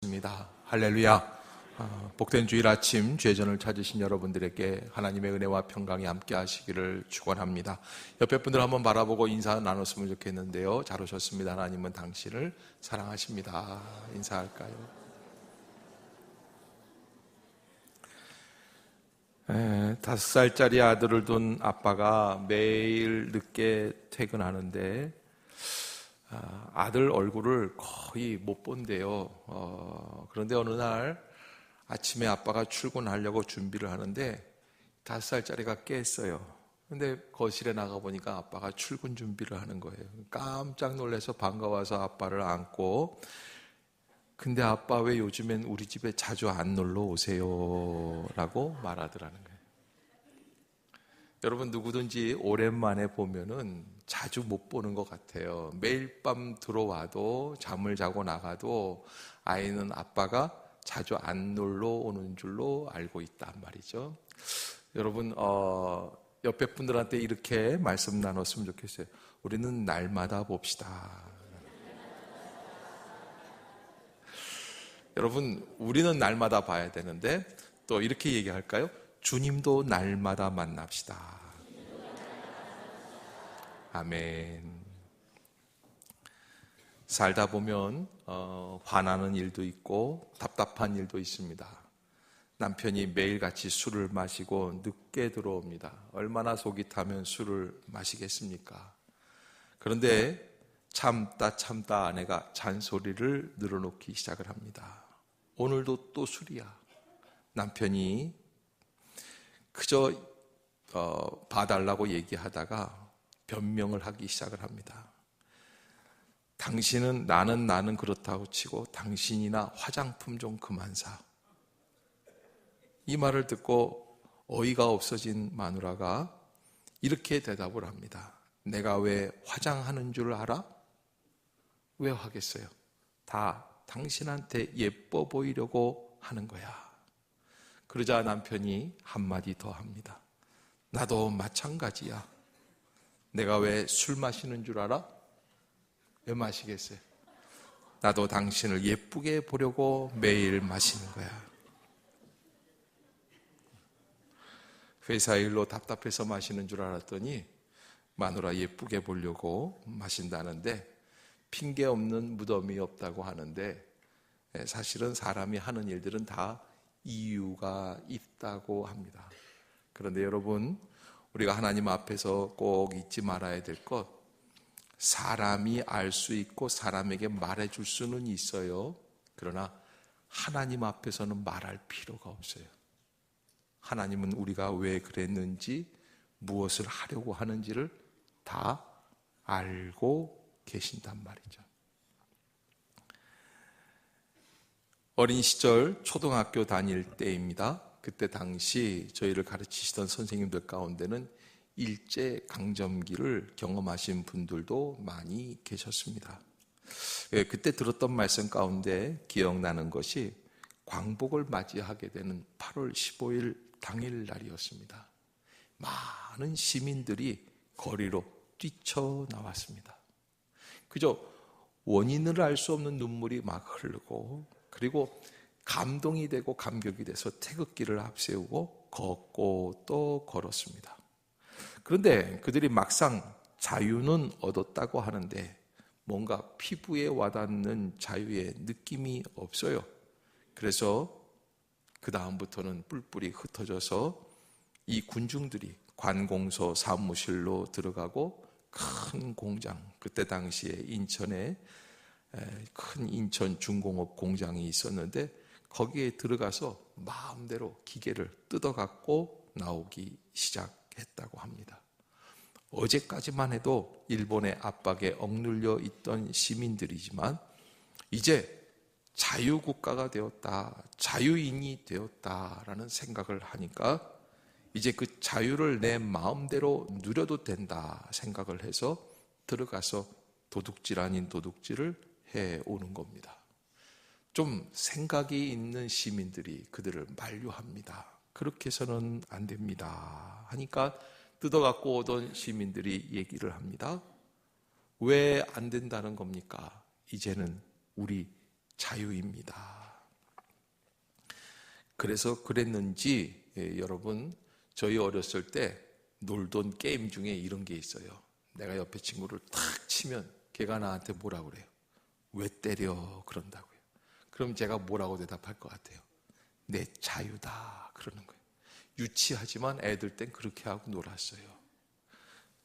입니다. 할렐루야. 복된 주일 아침 죄전을 찾으신 여러분들에게 하나님의 은혜와 평강이 함께 하시기를 축원합니다. 옆에 분들 한번 바라보고 인사 나눴으면 좋겠는데요. 잘 오셨습니다. 하나님은 당신을 사랑하십니다. 인사할까요? 5살짜리 아들을 둔 아빠가 매일 늦게 퇴근하는데 아들 얼굴을 거의 못 본대요. 그런데 어느 날 아침에 아빠가 출근하려고 준비를 하는데 5살짜리가 깼어요. 근데 거실에 나가보니까 아빠가 출근 준비를 하는 거예요. 깜짝 놀라서 반가워서 아빠를 안고, 근데 아빠 왜 요즘엔 우리 집에 자주 안 놀러 오세요? 라고 말하더라는 거예요. 여러분, 누구든지 오랜만에 보면은 자주 못 보는 것 같아요. 매일 밤 들어와도 잠을 자고 나가도 아이는 아빠가 자주 안 놀러 오는 줄로 알고 있단 말이죠. 여러분, 옆에 분들한테 이렇게 말씀 나눴으면 좋겠어요. 우리는 날마다 봅시다. 여러분, 우리는 날마다 봐야 되는데 또 이렇게 얘기할까요? 주님도 날마다 만납시다. 아멘. 살다 보면 화나는 일도 있고 답답한 일도 있습니다. 남편이 매일같이 술을 마시고 늦게 들어옵니다. 얼마나 속이 타면 술을 마시겠습니까? 그런데 참다 아내가 잔소리를 늘어놓기 시작을 합니다. 오늘도 또 술이야. 남편이 그저 봐달라고 얘기하다가 변명을 하기 시작을 합니다. 당신은 나는 그렇다고 치고 당신이나 화장품 좀 그만 사. 이 말을 듣고 어이가 없어진 마누라가 이렇게 대답을 합니다. 내가 왜 화장하는 줄 알아? 왜 하겠어요? 다 당신한테 예뻐 보이려고 하는 거야. 그러자 남편이 한마디 더 합니다. 나도 마찬가지야. 내가 왜 술 마시는 줄 알아? 왜 마시겠어요? 나도 당신을 예쁘게 보려고 매일 마시는 거야. 회사 일로 답답해서 마시는 줄 알았더니 마누라 예쁘게 보려고 마신다는데 핑계 없는 무덤이 없다고 하는데 사실은 사람이 하는 일들은 다 이유가 있다고 합니다. 그런데 여러분, 우리가 하나님 앞에서 꼭 잊지 말아야 될 것, 사람이 알 수 있고 사람에게 말해줄 수는 있어요. 그러나 하나님 앞에서는 말할 필요가 없어요. 하나님은 우리가 왜 그랬는지, 무엇을 하려고 하는지를 다 알고 계신단 말이죠. 어린 시절 초등학교 다닐 때입니다. 그때 당시 저희를 가르치시던 선생님들 가운데는 일제강점기를 경험하신 분들도 많이 계셨습니다. 그때 들었던 말씀 가운데 기억나는 것이 광복을 맞이하게 되는 8월 15일 당일날이었습니다. 많은 시민들이 거리로 뛰쳐나왔습니다. 그저 원인을 알 수 없는 눈물이 막 흐르고, 그리고 감동이 되고 감격이 돼서 태극기를 앞세우고 걷고 또 걸었습니다. 그런데 그들이 막상 자유는 얻었다고 하는데 뭔가 피부에 와닿는 자유의 느낌이 없어요. 그래서 그 다음부터는 뿔뿔이 흩어져서 이 군중들이 관공서 사무실로 들어가고 큰 공장, 그때 당시에 인천에 큰 인천 중공업 공장이 있었는데 거기에 들어가서 마음대로 기계를 뜯어갖고 나오기 시작했다고 합니다. 어제까지만 해도 일본의 압박에 억눌려 있던 시민들이지만 이제 자유국가가 되었다, 자유인이 되었다라는 생각을 하니까 이제 그 자유를 내 마음대로 누려도 된다 생각을 해서 들어가서 도둑질 아닌 도둑질을 해오는 겁니다. 좀 생각이 있는 시민들이 그들을 만류합니다. 그렇게 해서는 안 됩니다 하니까 뜯어갖고 오던 시민들이 얘기를 합니다. 왜 안 된다는 겁니까? 이제는 우리 자유입니다. 그래서 그랬는지 여러분, 저희 어렸을 때 놀던 게임 중에 이런 게 있어요. 내가 옆에 친구를 탁 치면 걔가 나한테 뭐라 그래요? 왜 때려? 그런다고요. 그럼 제가 뭐라고 대답할 것 같아요? 내 자유다 그러는 거예요. 유치하지만 애들 땐 그렇게 하고 놀았어요.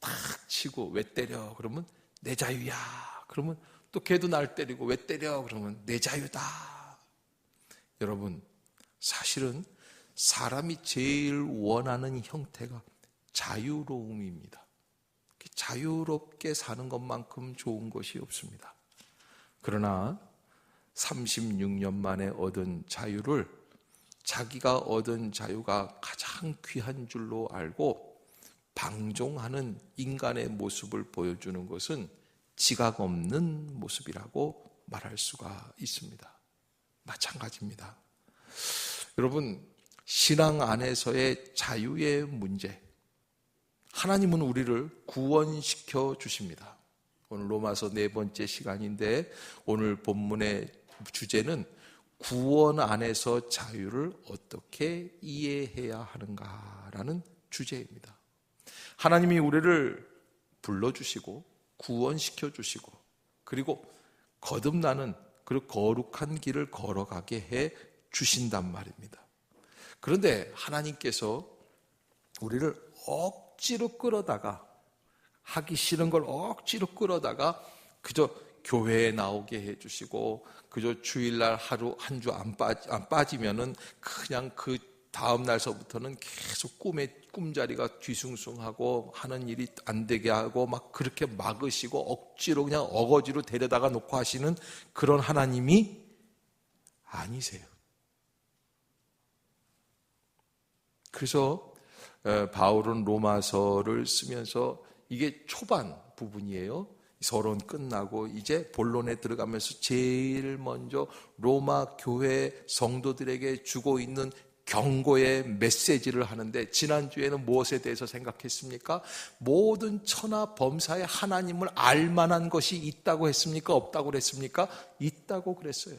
탁 치고 왜 때려? 그러면 내 자유야. 그러면 또 걔도 날 때리고 왜 때려? 그러면 내 자유다. 여러분, 사실은 사람이 제일 원하는 형태가 자유로움입니다. 자유롭게 사는 것만큼 좋은 것이 없습니다. 그러나 36년 만에 얻은 자유를 자기가 얻은 자유가 가장 귀한 줄로 알고 방종하는 인간의 모습을 보여주는 것은 지각 없는 모습이라고 말할 수가 있습니다. 마찬가지입니다. 여러분, 신앙 안에서의 자유의 문제, 하나님은 우리를 구원시켜 주십니다. 오늘 로마서 4번째 시간인데 오늘 본문의 주제는 구원 안에서 자유를 어떻게 이해해야 하는가라는 주제입니다. 하나님이 우리를 불러주시고 구원시켜 주시고 그리고 거듭나는 그리고 거룩한 길을 걸어가게 해 주신단 말입니다. 그런데 하나님께서 우리를 억지로 끌어다가 하기 싫은 걸 억지로 끌어다가 그저 교회에 나오게 해주시고 그저 주일날 하루 한 주 안 빠지면은 그냥 그 다음 날서부터는 계속 꿈자리가 뒤숭숭하고 하는 일이 안 되게 하고 막 그렇게 막으시고 억지로 그냥 어거지로 데려다가 놓고 하시는 그런 하나님이 아니세요. 그래서 바울은 로마서를 쓰면서 이게 초반 부분이에요. 서론 끝나고 이제 본론에 들어가면서 제일 먼저 로마 교회 성도들에게 주고 있는 경고의 메시지를 하는데, 지난주에는 무엇에 대해서 생각했습니까? 모든 천하 범사에 하나님을 알만한 것이 있다고 했습니까? 없다고 그랬습니까? 있다고 그랬어요.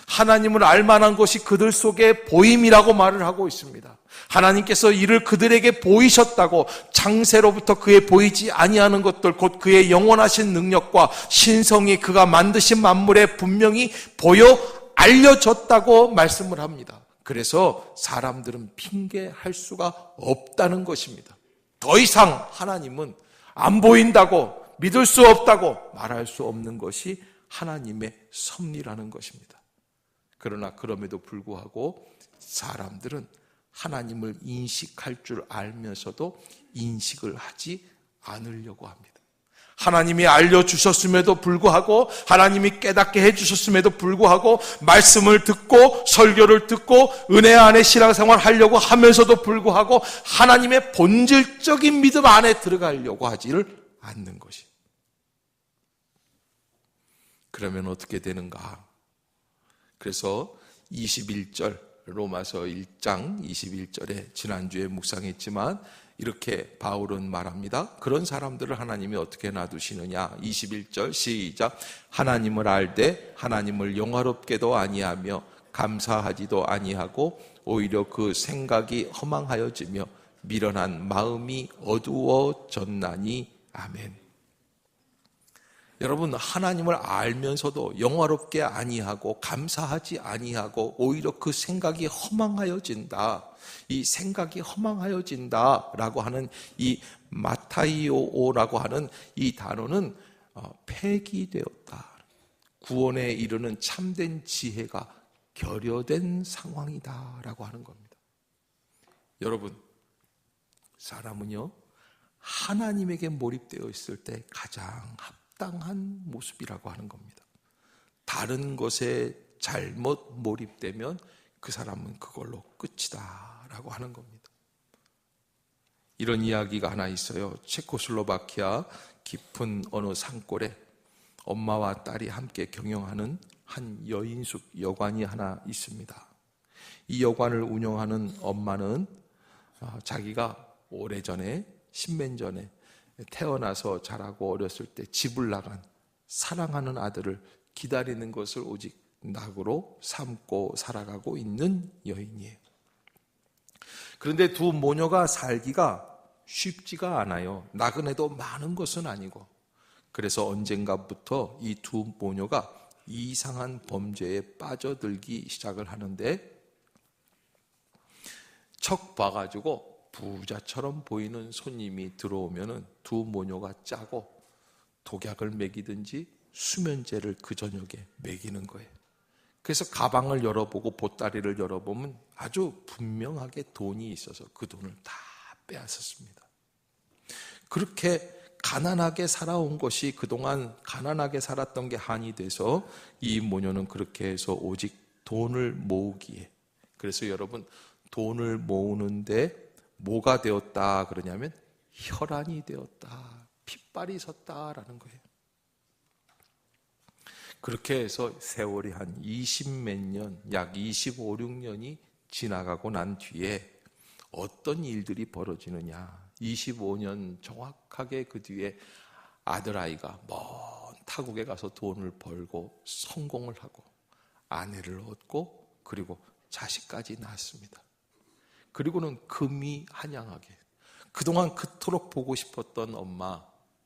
하나님을 알만한 것이 그들 속에 보임이라고 말을 하고 있습니다. 하나님께서 이를 그들에게 보이셨다고, 창세로부터 그의 보이지 아니하는 것들 곧 그의 영원하신 능력과 신성이 그가 만드신 만물에 분명히 보여 알려졌다고 말씀을 합니다. 그래서 사람들은 핑계할 수가 없다는 것입니다. 더 이상 하나님은 안 보인다고, 믿을 수 없다고 말할 수 없는 것이 하나님의 섭리라는 것입니다. 그러나 그럼에도 불구하고 사람들은 하나님을 인식할 줄 알면서도 인식을 하지 않으려고 합니다. 하나님이 알려주셨음에도 불구하고, 하나님이 깨닫게 해주셨음에도 불구하고, 말씀을 듣고 설교를 듣고 은혜 안에 신앙생활 하려고 하면서도 불구하고 하나님의 본질적인 믿음 안에 들어가려고 하지를 않는 것이. 그러면 어떻게 되는가? 그래서 21절, 로마서 1장 21절에 지난주에 묵상했지만 이렇게 바울은 말합니다. 그런 사람들을 하나님이 어떻게 놔두시느냐? 21절 시작. 하나님을 알되 하나님을 영화롭게도 아니하며 감사하지도 아니하고 오히려 그 생각이 허망하여지며 미련한 마음이 어두워졌나니. 아멘. 여러분, 하나님을 알면서도 영화롭게 아니하고 감사하지 아니하고 오히려 그 생각이 허망하여진다. 이 생각이 허망하여진다라고 하는 이 마타이오라고 하는 이 단어는 폐기되었다. 구원에 이르는 참된 지혜가 결여된 상황이다라고 하는 겁니다. 여러분, 사람은요 하나님에게 몰입되어 있을 때 가장 합당한 모습이라고 하는 겁니다. 다른 것에 잘못 몰입되면 그 사람은 그걸로 끝이다 라고 하는 겁니다. 이런 이야기가 하나 있어요. 체코슬로바키아 깊은 어느 산골에 엄마와 딸이 함께 경영하는 한 여인숙 여관이 하나 있습니다. 이 여관을 운영하는 엄마는 자기가 오래전에, 십몇 전에 태어나서 자라고 어렸을 때 집을 나간 사랑하는 아들을 기다리는 것을 오직 낙으로 삼고 살아가고 있는 여인이에요. 그런데 두 모녀가 살기가 쉽지가 않아요. 나그네도 많은 것은 아니고. 그래서 언젠가부터 이 두 모녀가 이상한 범죄에 빠져들기 시작을 하는데, 척 봐가지고 부자처럼 보이는 손님이 들어오면은 두 모녀가 짜고 독약을 먹이든지 수면제를 그 저녁에 먹이는 거예요. 그래서 가방을 열어보고 보따리를 열어보면 아주 분명하게 돈이 있어서 그 돈을 다 빼앗았습니다. 그렇게 가난하게 살아온 것이 그동안 가난하게 살았던 게 한이 돼서 이 모녀는 그렇게 해서 오직 돈을 모으기에, 그래서 여러분, 돈을 모으는데 뭐가 되었다 그러냐면 혈안이 되었다, 핏발이 섰다라는 거예요. 그렇게 해서 세월이 한 20몇 년, 약 25, 6년이 지나가고 난 뒤에 어떤 일들이 벌어지느냐. 25년 정확하게 그 뒤에 아들아이가 먼 타국에 가서 돈을 벌고 성공을 하고 아내를 얻고 그리고 자식까지 낳았습니다. 그리고는 금이 한양하게 그동안 그토록 보고 싶었던 엄마,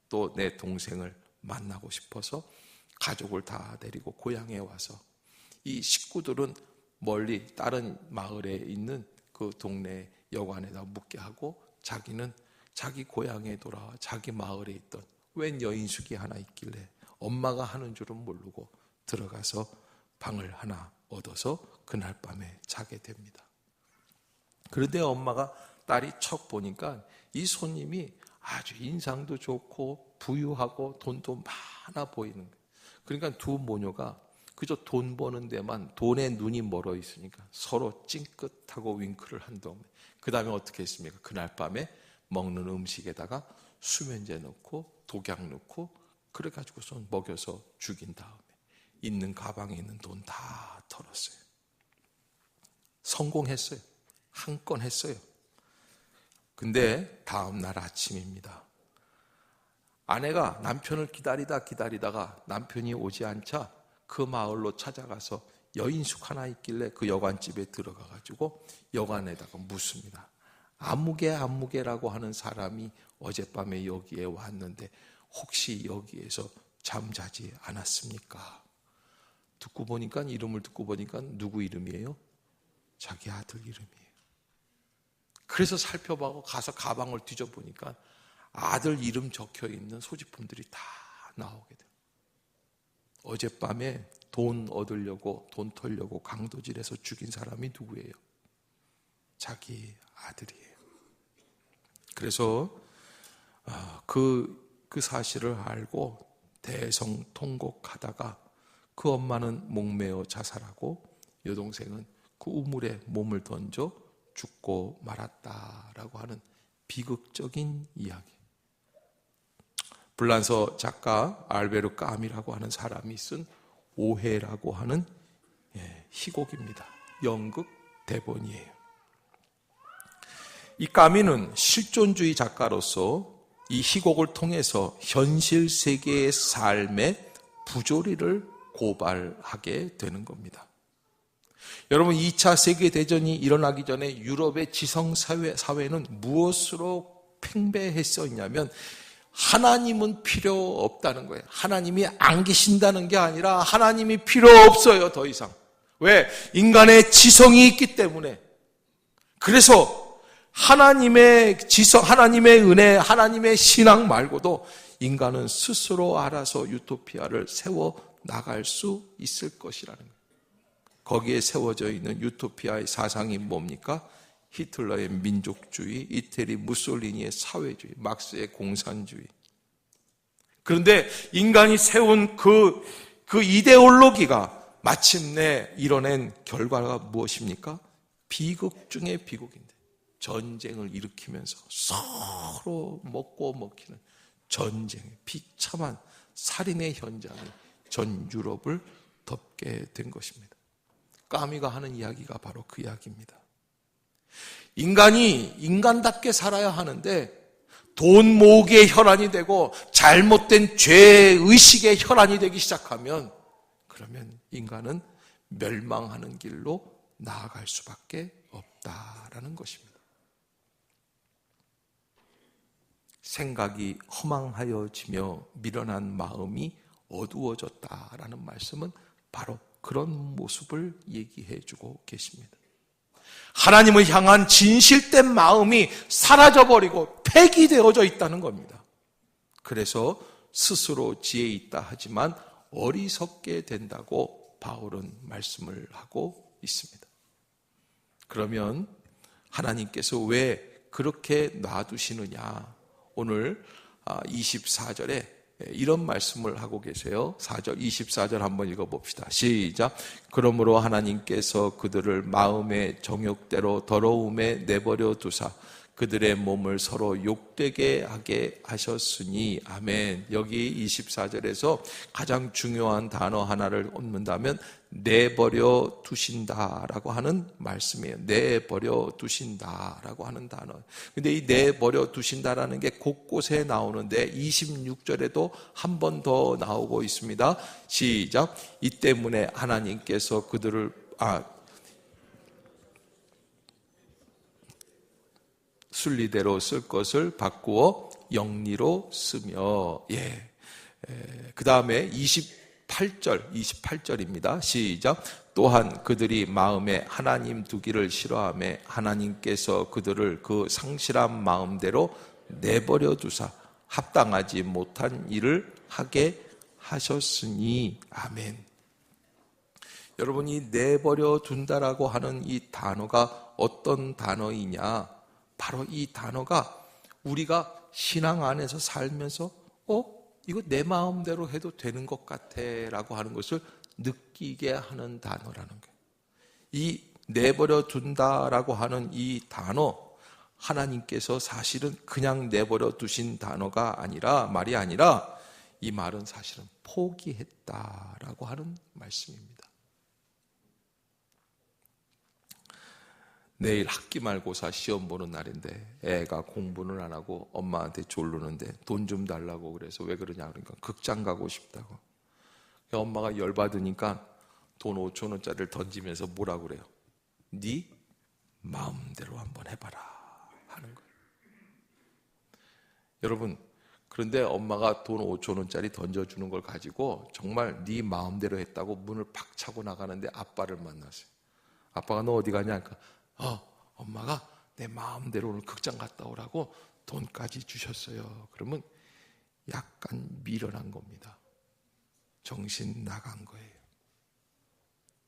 또 내 동생을 만나고 싶어서 가족을 다 데리고 고향에 와서, 이 식구들은 멀리 다른 마을에 있는 그 동네 여관에다 묵게 하고 자기는 자기 고향에 돌아와 자기 마을에 있던 웬 여인숙이 하나 있길래 엄마가 하는 줄은 모르고 들어가서 방을 하나 얻어서 그날 밤에 자게 됩니다. 그런데 엄마가 딸이 척 보니까 이 손님이 아주 인상도 좋고 부유하고 돈도 많아 보이는 거예요. 그러니까 두 모녀가 그저 돈 버는 데만, 돈에 눈이 멀어 있으니까 서로 찡긋하고 윙크를 한 다음에 그 다음에 어떻게 했습니까? 그날 밤에 먹는 음식에다가 수면제 넣고 독약 넣고 그래가지고서 먹여서 죽인 다음에 있는 가방에 있는 돈 다 털었어요. 성공했어요. 한 건 했어요. 근데 다음 날 아침입니다. 아내가 남편을 기다리다가 남편이 오지 않자 그 마을로 찾아가서 여인숙 하나 있길래 그 여관집에 들어가가지고 여관에다가 묻습니다. 아무개라고 하는 사람이 어젯밤에 여기에 왔는데 혹시 여기에서 잠자지 않았습니까? 이름을 듣고 보니까 누구 이름이에요? 자기 아들 이름이에요. 그래서 살펴보고 가서 가방을 뒤져보니까 아들 이름 적혀있는 소지품들이 다 나오게 돼요. 어젯밤에 돈 얻으려고, 돈 털려고 강도질해서 죽인 사람이 누구예요? 자기 아들이에요. 그래서 그 사실을 알고 대성통곡하다가 그 엄마는 목매어 자살하고 여동생은 그 우물에 몸을 던져 죽고 말았다라고 하는 비극적인 이야기. 불란서 작가 알베르 까미라고 하는 사람이 쓴 오해라고 하는 희곡입니다. 연극 대본이에요. 이 까미는 실존주의 작가로서 이 희곡을 통해서 현실 세계의 삶의 부조리를 고발하게 되는 겁니다. 여러분, 2차 세계대전이 일어나기 전에 유럽의 지성사회는 무엇으로 팽배했었냐면 하나님은 필요 없다는 거예요. 하나님이 안 계신다는 게 아니라 하나님이 필요 없어요, 더 이상. 왜? 인간의 지성이 있기 때문에. 그래서 하나님의 지성, 하나님의 은혜, 하나님의 신앙 말고도 인간은 스스로 알아서 유토피아를 세워 나갈 수 있을 것이라는 거예요. 거기에 세워져 있는 유토피아의 사상이 뭡니까? 히틀러의 민족주의, 이태리 무솔리니의 사회주의, 막스의 공산주의. 그런데 인간이 세운 그 이데올로기가 마침내 이뤄낸 결과가 무엇입니까? 비극 중의 비극인데, 전쟁을 일으키면서 서로 먹고 먹히는 전쟁의 비참한 살인의 현장이 전 유럽을 덮게 된 것입니다. 까미가 하는 이야기가 바로 그 이야기입니다. 인간이 인간답게 살아야 하는데 돈 모으기의 혈안이 되고 잘못된 죄의식의 혈안이 되기 시작하면 그러면 인간은 멸망하는 길로 나아갈 수밖에 없다라는 것입니다. 생각이 허망하여지며 미련한 마음이 어두워졌다라는 말씀은 바로 그런 모습을 얘기해 주고 계십니다. 하나님을 향한 진실된 마음이 사라져버리고 폐기되어져 있다는 겁니다. 그래서 스스로 지혜 있다 하지만 어리석게 된다고 바울은 말씀을 하고 있습니다. 그러면 하나님께서 왜 그렇게 놔두시느냐? 오늘 24절에 이런 말씀을 하고 계세요. 24절 한번 읽어봅시다. 시작. 그러므로 하나님께서 그들을 마음의 정욕대로 더러움에 내버려 두사 그들의 몸을 서로 욕되게 하게 하셨으니. 아멘. 여기 24절에서 가장 중요한 단어 하나를 얻는다면 내버려 두신다라고 하는 말씀이에요. 내버려 두신다라고 하는 단어. 근데 이 내버려 두신다라는 게 곳곳에 나오는데 26절에도 한 번 더 나오고 있습니다. 시작. 이 때문에 하나님께서 그들을 순리대로 쓸 것을 바꾸어 영리로 쓰며. 그 다음에 28절입니다. 시작. 또한 그들이 마음에 하나님 두기를 싫어하며 하나님께서 그들을 그 상실한 마음대로 내버려 두사 합당하지 못한 일을 하게 하셨으니. 아멘. 여러분이 내버려 둔다라고 하는 이 단어가 어떤 단어이냐? 바로 이 단어가 우리가 신앙 안에서 살면서 이거 내 마음대로 해도 되는 것 같아 라고 하는 것을 느끼게 하는 단어라는 거예요. 이 내버려 둔다라고 하는 이 단어, 하나님께서 사실은 그냥 내버려 두신 단어가 아니라, 말이 아니라 이 말은 사실은 포기했다라고 하는 말씀입니다. 내일 학기말고사 시험 보는 날인데 애가 공부는 안 하고 엄마한테 졸르는데 돈 좀 달라고 그래서 왜 그러냐 그러니까 극장 가고 싶다고. 엄마가 열받으니까 돈 5천 원짜리를 던지면서 뭐라 그래요? 네 마음대로 한번 해봐라 하는 거예요. 여러분, 그런데 엄마가 돈 5천 원짜리 던져주는 걸 가지고 정말 네 마음대로 했다고 문을 팍 차고 나가는데 아빠를 만났어요. 아빠가 너 어디 가냐? 그러니까 엄마가 내 마음대로 오늘 극장 갔다 오라고 돈까지 주셨어요. 그러면 약간 미련한 겁니다. 정신 나간 거예요.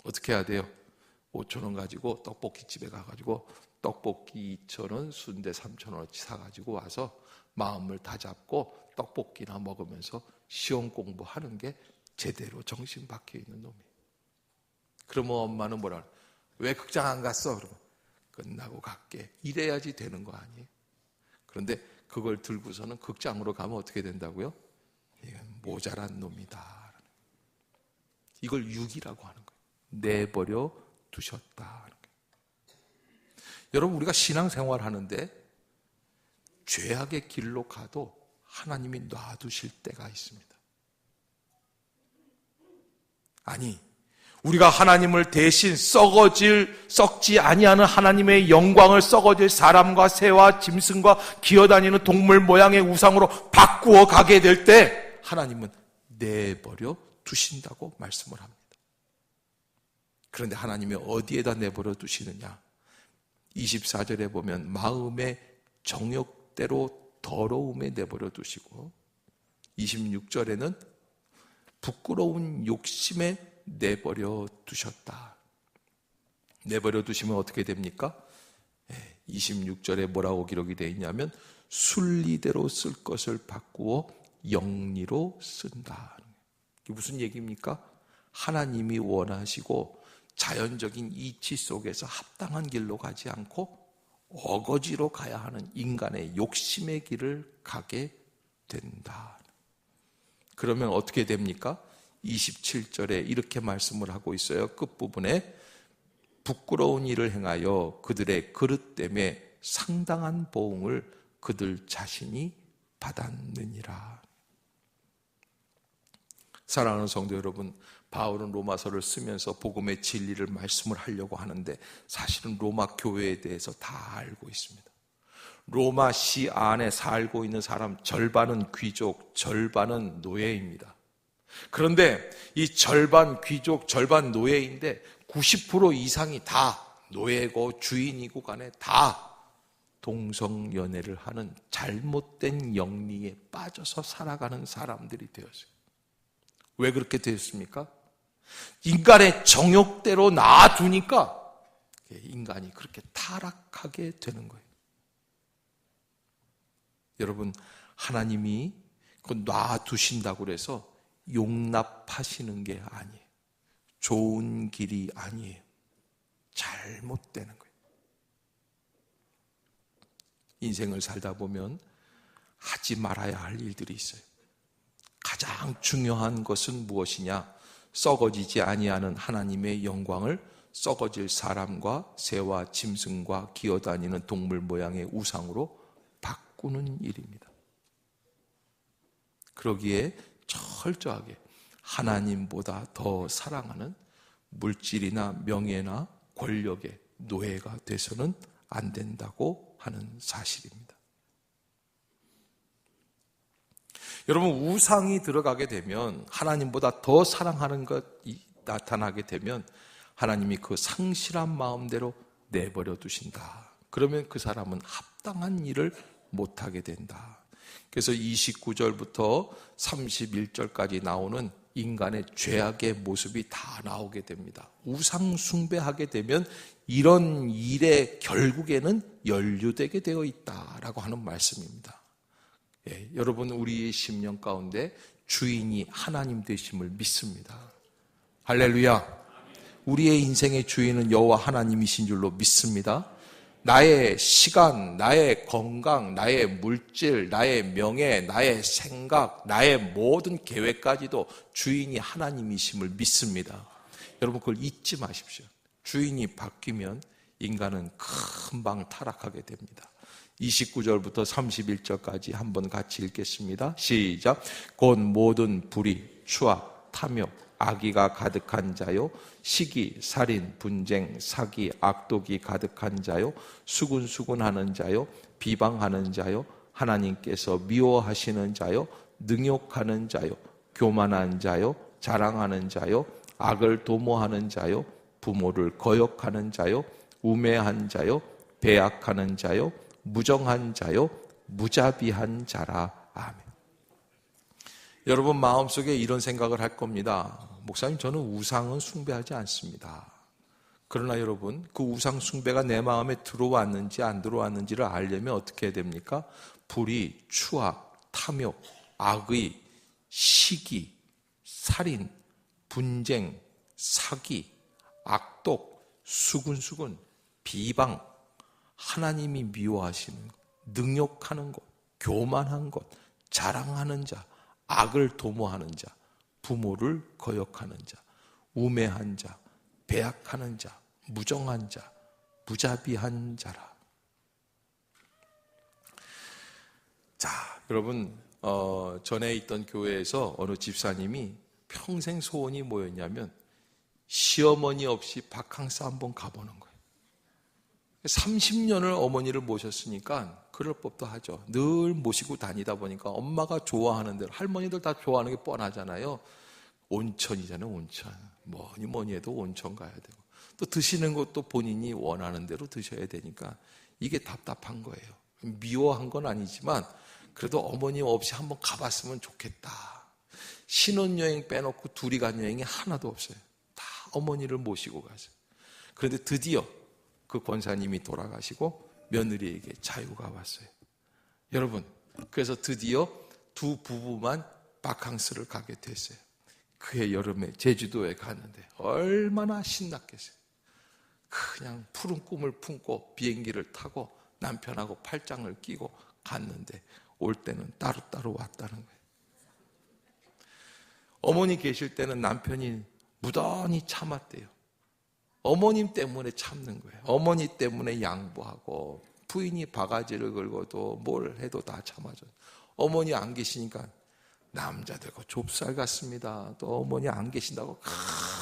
어떻게 해야 돼요? 5천 원 가지고 떡볶이집에 가가지고 떡볶이 2천 원, 순대 3천 원어치 사가지고 와서 마음을 다잡고 떡볶이나 먹으면서 시험 공부하는 게 제대로 정신 박혀 있는 놈이에요. 그러면 엄마는 뭐라 그래요? 왜 극장 안 갔어? 그러면 끝나고 갈게. 이래야지 되는 거 아니에요? 그런데 그걸 들고서는 극장으로 가면 어떻게 된다고요? 이건 모자란 놈이다. 이걸 육이라고 하는 거예요. 내버려 두셨다 하는 거예요. 여러분, 우리가 신앙생활 하는데 죄악의 길로 가도 하나님이 놔두실 때가 있습니다. 아니, 우리가 하나님을 대신 썩지 아니하는 하나님의 영광을 썩어질 사람과 새와 짐승과 기어다니는 동물 모양의 우상으로 바꾸어 가게 될 때 하나님은 내버려 두신다고 말씀을 합니다. 그런데 하나님이 어디에다 내버려 두시느냐? 24절에 보면 마음의 정욕대로 더러움에 내버려 두시고 26절에는 부끄러운 욕심에 내버려 두셨다. 내버려 두시면 어떻게 됩니까? 26절에 뭐라고 기록이 되어 있냐면 순리대로 쓸 것을 바꾸어 영리로 쓴다. 이게 무슨 얘기입니까? 하나님이 원하시고 자연적인 이치 속에서 합당한 길로 가지 않고 어거지로 가야 하는 인간의 욕심의 길을 가게 된다. 그러면 어떻게 됩니까? 27절에 이렇게 말씀을 하고 있어요. 끝부분에 부끄러운 일을 행하여 그들의 그릇 때문에 상당한 보응을 그들 자신이 받았느니라. 사랑하는 성도 여러분, 바울은 로마서를 쓰면서 복음의 진리를 말씀을 하려고 하는데 사실은 로마 교회에 대해서 다 알고 있습니다. 로마 시 안에 살고 있는 사람 절반은 귀족, 절반은 노예입니다. 그런데 이 절반 귀족, 절반 노예인데 90% 이상이 다 노예고 주인이고 간에 다 동성연애를 하는 잘못된 영리에 빠져서 살아가는 사람들이 되었어요. 왜 그렇게 되었습니까? 인간의 정욕대로 놔두니까 인간이 그렇게 타락하게 되는 거예요. 여러분, 하나님이 그거 놔두신다고 해서 용납하시는 게 아니에요. 좋은 길이 아니에요. 잘못되는 거예요. 인생을 살다 보면 하지 말아야 할 일들이 있어요. 가장 중요한 것은 무엇이냐? 썩어지지 아니하는 하나님의 영광을 썩어질 사람과 새와 짐승과 기어다니는 동물 모양의 우상으로 바꾸는 일입니다. 그러기에 철저하게 하나님보다 더 사랑하는 물질이나 명예나 권력의 노예가 돼서는 안 된다고 하는 사실입니다. 여러분, 우상이 들어가게 되면 하나님보다 더 사랑하는 것이 나타나게 되면 하나님이 그 상실한 마음대로 내버려 두신다. 그러면 그 사람은 합당한 일을 못하게 된다. 그래서 29절부터 31절까지 나오는 인간의 죄악의 모습이 다 나오게 됩니다. 우상 숭배하게 되면 이런 일의 결국에는 연루되게 되어 있다라고 하는 말씀입니다. 여러분, 우리의 심령 가운데 주인이 하나님 되심을 믿습니다. 할렐루야. 우리의 인생의 주인은 여호와 하나님이신 줄로 믿습니다. 나의 시간, 나의 건강, 나의 물질, 나의 명예, 나의 생각, 나의 모든 계획까지도 주인이 하나님이심을 믿습니다. 여러분, 그걸 잊지 마십시오. 주인이 바뀌면 인간은 금방 타락하게 됩니다. 29절부터 31절까지 한번 같이 읽겠습니다. 시작. 곧 모든 불의, 추악, 탐욕, 악의가 가득한 자요, 시기, 살인, 분쟁, 사기, 악독이 가득한 자요, 수군수군하는 자요, 비방하는 자요, 하나님께서 미워하시는 자요, 능욕하는 자요, 교만한 자요, 자랑하는 자요, 악을 도모하는 자요, 부모를 거역하는 자요, 우매한 자요, 배약하는 자요, 무정한 자요, 무자비한 자라. 아멘. 여러분 마음속에 이런 생각을 할 겁니다. 목사님, 저는 우상은 숭배하지 않습니다. 그러나 여러분, 그 우상 숭배가 내 마음에 들어왔는지 안 들어왔는지를 알려면 어떻게 해야 됩니까? 불의, 추악, 탐욕, 악의, 시기, 살인, 분쟁, 사기, 악독, 수군수군, 비방, 하나님이 미워하시는 것, 능욕하는 것, 교만한 것, 자랑하는 자, 악을 도모하는 자, 부모를 거역하는 자, 우매한 자, 배약하는 자, 무정한 자, 무자비한 자라. 자, 여러분, 전에 있던 교회에서 어느 집사님이 평생 소원이 뭐였냐면 시어머니 없이 바캉스 한번 가보는 거예요. 30년을 어머니를 모셨으니까 그럴 법도 하죠. 늘 모시고 다니다 보니까 엄마가 좋아하는 대로, 할머니들 다 좋아하는 게 뻔하잖아요. 온천이잖아요, 온천. 뭐니 해도 온천 가야 되고. 또 드시는 것도 본인이 원하는 대로 드셔야 되니까 이게 답답한 거예요. 미워한 건 아니지만 그래도 어머니 없이 한번 가봤으면 좋겠다. 신혼여행 빼놓고 둘이 간 여행이 하나도 없어요. 다 어머니를 모시고 가세요. 그런데 드디어 그 권사님이 돌아가시고 며느리에게 자유가 왔어요. 여러분, 그래서 드디어 두 부부만 바캉스를 가게 됐어요. 그해 여름에 제주도에 갔는데 얼마나 신났겠어요. 그냥 푸른 꿈을 품고 비행기를 타고 남편하고 팔짱을 끼고 갔는데 올 때는 따로따로 왔다는 거예요. 어머니 계실 때는 남편이 무던히 참았대요. 어머님 때문에 참는 거예요. 어머니 때문에 양보하고 부인이 바가지를 긁어도 뭘 해도 다 참아줘요. 어머니 안 계시니까 남자들과 좁쌀 같습니다. 또 어머니 안 계신다고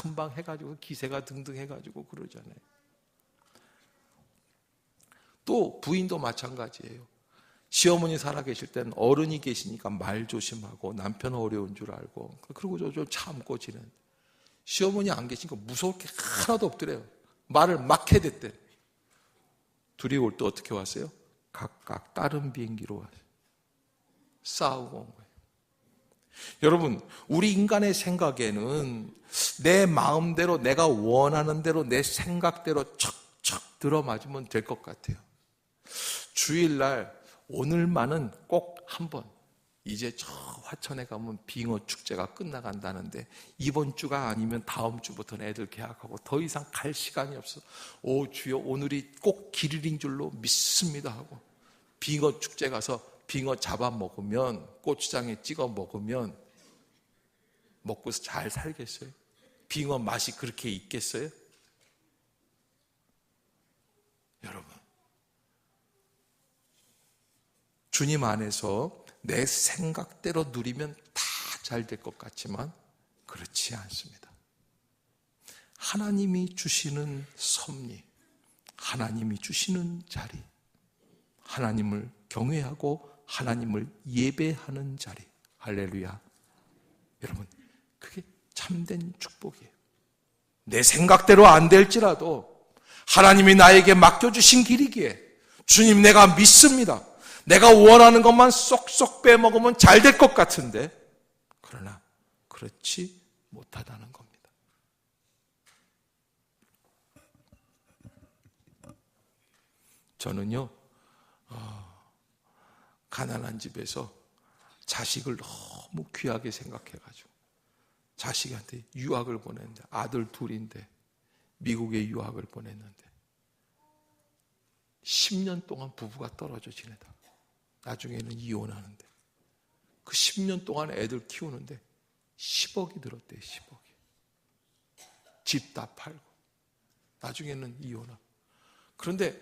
금방 해가지고 기세가 등등 해가지고 그러잖아요. 또 부인도 마찬가지예요. 시어머니 살아계실 때는 어른이 계시니까 말 조심하고 남편 어려운 줄 알고 그리고 좀 참고 지낸. 시어머니 안 계시니까 무서울 게 하나도 없더래요. 말을 막 해댔대. 둘이 올 때 어떻게 왔어요? 각각 다른 비행기로 왔어요. 싸우고 온 거예요. 여러분, 우리 인간의 생각에는 내 마음대로 내가 원하는 대로 내 생각대로 척척 들어맞으면 될 것 같아요. 주일날 오늘만은 꼭 한번, 이제 저 화천에 가면 빙어 축제가 끝나간다는데 이번 주가 아니면 다음 주부터는 애들 개학하고 더 이상 갈 시간이 없어. 오 주여, 오늘이 꼭 길일인 줄로 믿습니다 하고 빙어 축제 가서 빙어 잡아 먹으면, 고추장에 찍어 먹으면 먹고서 잘 살겠어요? 빙어 맛이 그렇게 있겠어요? 여러분, 주님 안에서 내 생각대로 누리면 다 잘 될 것 같지만 그렇지 않습니다. 하나님이 주시는 섭리, 하나님이 주시는 자리, 하나님을 경외하고 하나님을 예배하는 자리, 할렐루야. 여러분, 그게 참된 축복이에요. 내 생각대로 안 될지라도 하나님이 나에게 맡겨주신 길이기에 주님 내가 믿습니다. 내가 원하는 것만 쏙쏙 빼먹으면 잘 될 것 같은데 그러나 그렇지 못하다는 겁니다. 저는요 가난한 집에서 자식을 너무 귀하게 생각해가지고 자식한테 유학을 보냈는데, 아들 둘인데 미국에 유학을 보냈는데 10년 동안 부부가 떨어져 지내다 나중에는 이혼하는데 그 10년 동안 애들 키우는데 10억이 들었대요. 10억이. 집 다 팔고 나중에는 이혼하고. 그런데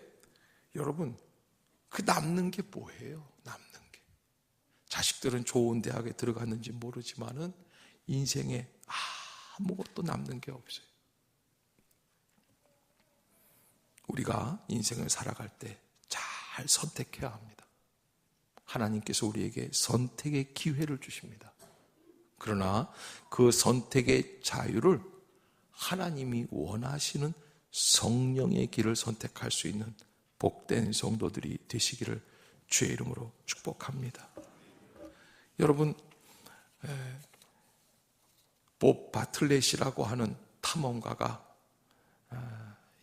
여러분, 그 남는 게 뭐예요? 남는 게. 자식들은 좋은 대학에 들어갔는지 모르지만은 인생에 아무것도 남는 게 없어요. 우리가 인생을 살아갈 때 잘 선택해야 합니다. 하나님께서 우리에게 선택의 기회를 주십니다. 그러나 그 선택의 자유를 하나님이 원하시는 성령의 길을 선택할 수 있는 복된 성도들이 되시기를 주의 이름으로 축복합니다. 여러분, 법 바틀렛이라고 하는 탐험가가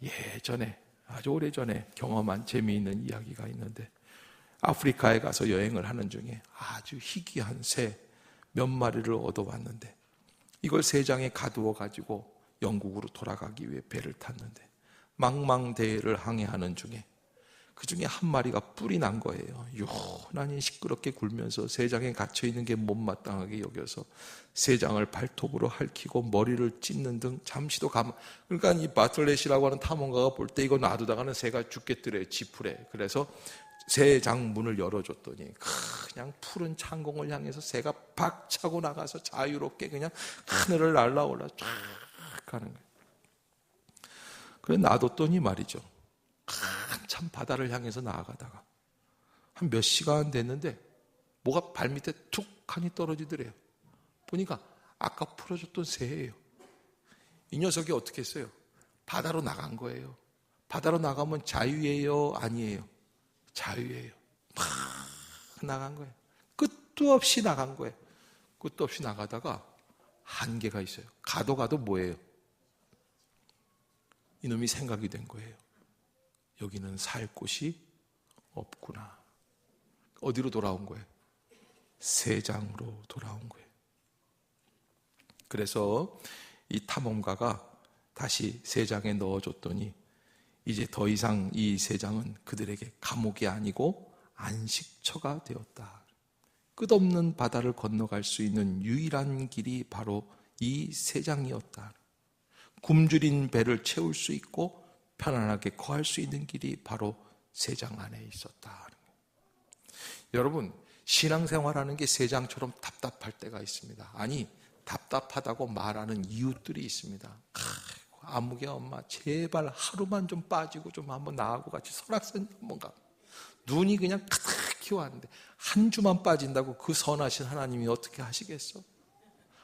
예전에, 아주 오래전에 경험한 재미있는 이야기가 있는데, 아프리카에 가서 여행을 하는 중에 아주 희귀한 새 몇 마리를 얻어왔는데 이걸 세 장에 가두어 가지고 영국으로 돌아가기 위해 배를 탔는데 망망대해를 항해하는 중에 그 중에 한 마리가 뿔이 난 거예요. 유난히 시끄럽게 굴면서 세 장에 갇혀있는 게 못마땅하게 여겨서 세 장을 발톱으로 핥히고 머리를 찢는 등 잠시도 그러니까 이 바틀렛이라고 하는 탐험가가 볼 때 이거 놔두다가는 새가 죽겠더래, 지푸래. 그래서 새 장 문을 열어줬더니 그냥 푸른 창공을 향해서 새가 박 차고 나가서 자유롭게 그냥 하늘을 날아올라 쫙 가는 거예요. 그래 놔뒀더니 말이죠, 한참 바다를 향해서 나아가다가 한 몇 시간 됐는데 뭐가 발밑에 툭 하니 떨어지더래요. 보니까 아까 풀어줬던 새예요. 이 녀석이 어떻게 했어요? 바다로 나간 거예요. 바다로 나가면 자유예요? 아니에요? 자유예요. 막 나간 거예요. 끝도 없이 나간 거예요. 끝도 없이 나가다가 한계가 있어요. 가도 뭐예요? 이놈이 생각이 된 거예요. 여기는 살 곳이 없구나. 어디로 돌아온 거예요? 세장으로 돌아온 거예요. 그래서 이 탐험가가 다시 세장에 넣어줬더니 이제 더 이상 이 세장은 그들에게 감옥이 아니고 안식처가 되었다. 끝없는 바다를 건너갈 수 있는 유일한 길이 바로 이 세장이었다. 굶주린 배를 채울 수 있고 편안하게 거할 수 있는 길이 바로 세장 안에 있었다. 여러분, 신앙생활하는 게 세장처럼 답답할 때가 있습니다. 아니, 답답하다고 말하는 이웃들이 있습니다. 아무개 엄마 제발 하루만 좀 빠지고 좀 한번 나하고 같이 설악산 한번 가. 눈이 그냥 가득히 왔는데 한 주만 빠진다고 그 선하신 하나님이 어떻게 하시겠어?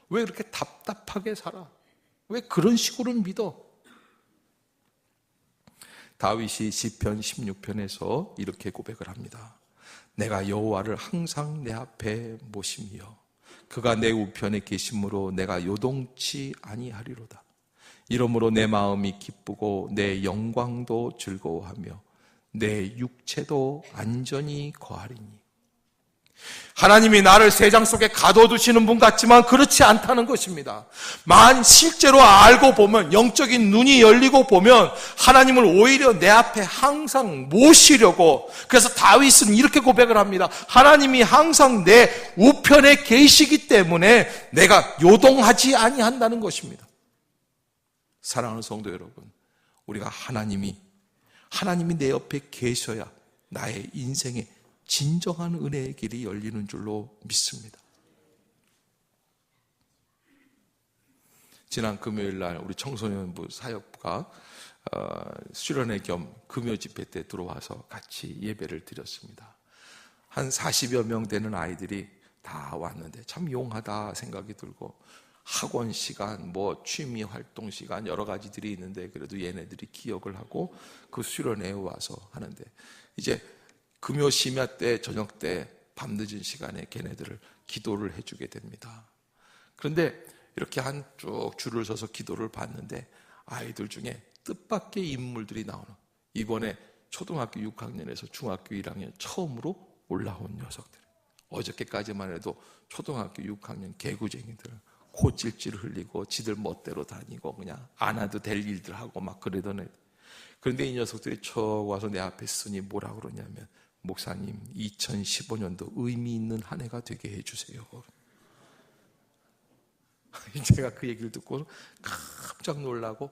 왜 그렇게 답답하게 살아? 왜 그런 식으로 믿어? 다윗이 시편 16편에서 이렇게 고백을 합니다. 내가 여호와를 항상 내 앞에 모심이여 그가 내 우편에 계심으로 내가 요동치 아니하리로다. 이러므로 내 마음이 기쁘고 내 영광도 즐거워하며 내 육체도 안전히 거하리니. 하나님이 나를 세장 속에 가둬두시는 분 같지만 그렇지 않다는 것입니다. 실제로 알고 보면, 영적인 눈이 열리고 보면 하나님을 오히려 내 앞에 항상 모시려고, 그래서 다윗은 이렇게 고백을 합니다. 하나님이 항상 내 우편에 계시기 때문에 내가 요동하지 아니한다는 것입니다. 사랑하는 성도 여러분, 우리가 하나님이 내 옆에 계셔야 나의 인생에 진정한 은혜의 길이 열리는 줄로 믿습니다. 지난 금요일 날 우리 청소년부 사역부가 수련회 겸 금요 집회 때 들어와서 같이 예배를 드렸습니다. 한 40여 명 되는 아이들이 다 왔는데 참 용하다 생각이 들고, 학원 시간, 취미 활동 시간 여러 가지들이 있는데 그래도 얘네들이 기억을 하고 그 수련회에 와서 하는데, 이제 금요 심야 때, 저녁 때 밤늦은 시간에 걔네들을 기도를 해주게 됩니다. 그런데 이렇게 한 쭉 줄을 서서 기도를 받는데 아이들 중에 뜻밖의 인물들이 나오는, 이번에 초등학교 6학년에서 중학교 1학년 처음으로 올라온 녀석들, 어저께까지만 해도 초등학교 6학년 개구쟁이들, 코 찔찔 흘리고 지들 멋대로 다니고 그냥 안 해도 될 일들 하고 막 그러던 애들. 그런데 이 녀석들이 쳐 와서 내 앞에 쓰니 뭐라 그러냐면, 목사님 2015년도 의미 있는 한 해가 되게 해주세요. 제가 그 얘기를 듣고 깜짝 놀라고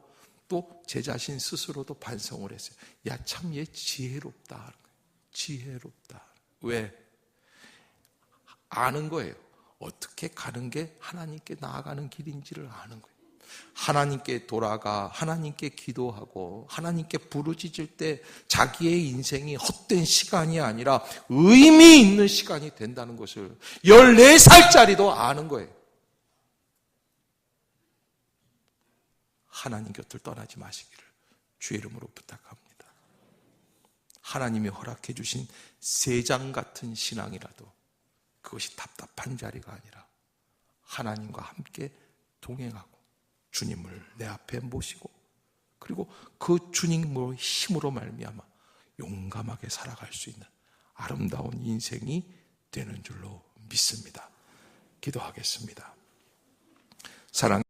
또 제 자신 스스로도 반성을 했어요. 야, 참 얘 지혜롭다. 지혜롭다. 왜? 아는 거예요. 어떻게 가는 게 하나님께 나아가는 길인지를 아는 거예요. 하나님께 돌아가, 하나님께 기도하고 하나님께 부르짖을 때 자기의 인생이 헛된 시간이 아니라 의미 있는 시간이 된다는 것을 14살짜리도 아는 거예요. 하나님 곁을 떠나지 마시기를 주의 이름으로 부탁합니다. 하나님이 허락해 주신 세장 같은 신앙이라도 그것이 답답한 자리가 아니라 하나님과 함께 동행하고 주님을 내 앞에 모시고, 그리고 그 주님의 힘으로 말미암아 용감하게 살아갈 수 있는 아름다운 인생이 되는 줄로 믿습니다. 기도하겠습니다. 사랑